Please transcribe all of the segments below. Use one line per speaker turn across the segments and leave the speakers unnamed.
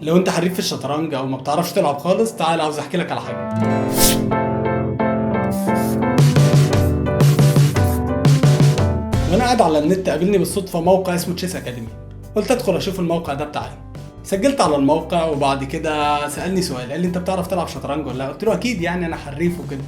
لو انت حريف في الشطرنج او ما بتعرفش تلعب خالص، تعال عاوز احكي لك على حاجه. وانا قاعد على النت قابلني بالصدفه موقع اسمه تشيس اكاديمي. قلت ادخل اشوف الموقع ده بتاعي. سجلت على الموقع وبعد كده سالني سؤال، قال لي انت بتعرف تلعب شطرنج ولا لا؟ قلت له اكيد، يعني انا حريف وكده.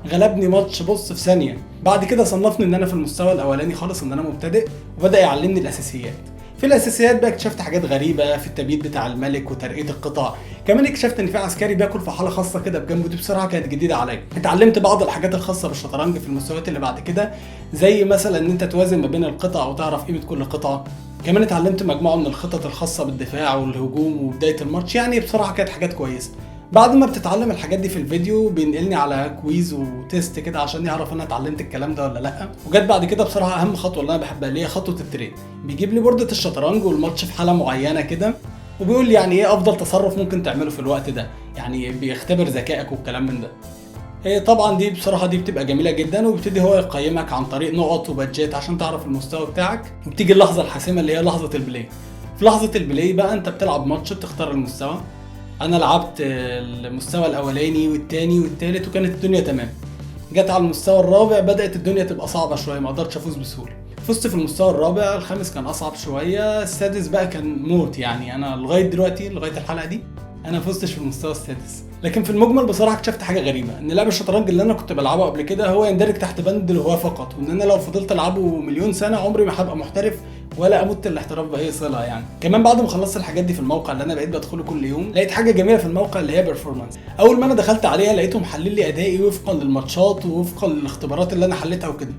غلبني ماتش بص في ثانيه. بعد كده صنفني ان انا في المستوى الاولاني خالص، ان انا مبتدئ، وبدا يعلمني الاساسيات. في الاساسيات بقى اكتشفت حاجات غريبه في التبييت بتاع الملك وترقيه القطع. كمان اكتشفت ان في عسكري بياكل في حاله خاصه كده بجنبه، دي بصراحه كانت جديده عليا. اتعلمت بعض الحاجات الخاصه بالشطرنج في المستويات اللي بعد كده، زي مثلا ان انت توازن ما بين القطع وتعرف قيمه كل قطعه. كمان اتعلمت مجموعه من الخطط الخاصه بالدفاع والهجوم وبدايه الماتش، يعني بصراحه كانت حاجات كويسه. بعد ما بتتعلم الحاجات دي في الفيديو بينقلني على كويز وتيست كده عشان يعرف انا اتعلمت الكلام ده ولا لا. وجت بعد كده بصراحه اهم خطوه اللي انا بحبها، اللي هي خطوه الترين. بيجيب لي بوردة الشطرنج والماتش في حاله معينه كده، وبيقول لي يعني ايه افضل تصرف ممكن تعمله في الوقت ده، يعني بيختبر ذكائك والكلام من ده. هي طبعا دي بصراحه دي بتبقى جميله جدا، وبيبتدي هو يقيمك عن طريق نقط وبادجات عشان تعرف المستوى بتاعك. وبتيجي اللحظه الحاسمه اللي هي لحظه البلاي. في لحظه البلاي بقى انت بتلعب ماتش، بتختار المستوى. انا لعبت المستوى الاولاني والتاني والتالت وكانت الدنيا تمام. جت على المستوى الرابع بدات الدنيا تبقى صعبه شويه، ما قدرتش افوز بسهوله. فزت في المستوى الرابع، الخامس كان اصعب شويه، السادس بقى كان موت. يعني انا لغايه دلوقتي لغايه الحلقه دي انا فزتش في المستوى السادس. لكن في المجمل بصراحه اكتشفت حاجه غريبه، ان لعب الشطرنج اللي انا كنت بلعبه قبل كده هو يندرج تحت بند الهواة فقط، وان انا لو فضلت العبه مليون سنه عمري ما هبقى محترف ولا امت الاحتراف باي صله يعني. كمان بعد ما خلصت الحاجات دي في الموقع اللي انا بقيت بدخله كل يوم، لقيت حاجه جميله في الموقع اللي هي بيرفورمانس. اول ما انا دخلت عليها لقيته محلل لي ادائي وفقا للماتشات ووفقا للاختبارات اللي انا حليتها وكده.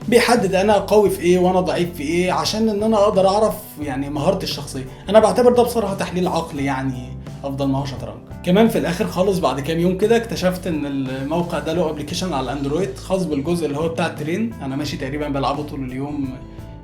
بيحدد انا قوي في ايه وانا ضعيف في ايه، عشان ان انا اقدر اعرف يعني مهارتي الشخصيه. انا بعتبر ده بصراحه تحليل عقلي، يعني افضل ما هو شطرنج. كمان في الاخر خالص بعد كام يوم كده اكتشفت ان الموقع ده له ابلكيشن على الاندرويد خاص بالجزء اللي هو بتاع الترين. انا ماشي تقريبا بلعبه طول اليوم،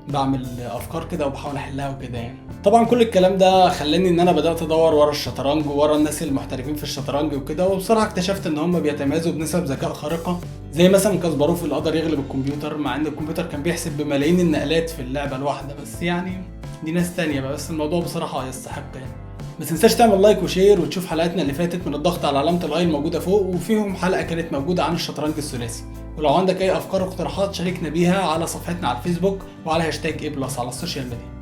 بعمل افكار كده وبحاول احلها وكده يعني. طبعا كل الكلام ده خلاني ان انا بدات ادور ورا الشطرنج وورا الناس المحترفين في الشطرنج وكده، وبصراحه اكتشفت ان هم بيتميزوا بنسب ذكاء خارقه، زي مثلا كاسباروف اللي قدر يغلب الكمبيوتر، مع ان الكمبيوتر كان بيحسب بملايين النقلات في اللعبه الواحده. بس يعني دي ناس تانية بقى، بس الموضوع بصراحه يستحق يعني. ما تنساش تعمل لايك وشير وتشوف حلقاتنا اللي فاتت من الضغط على علامه الاي الموجوده فوق، وفيهم حلقه كانت موجوده عن الشطرنج الثلاثي. ولو عندك اي افكار واقتراحات شاركنا بيها على صفحتنا على الفيسبوك وعلى هاشتاج A+ على السوشيال ميديا.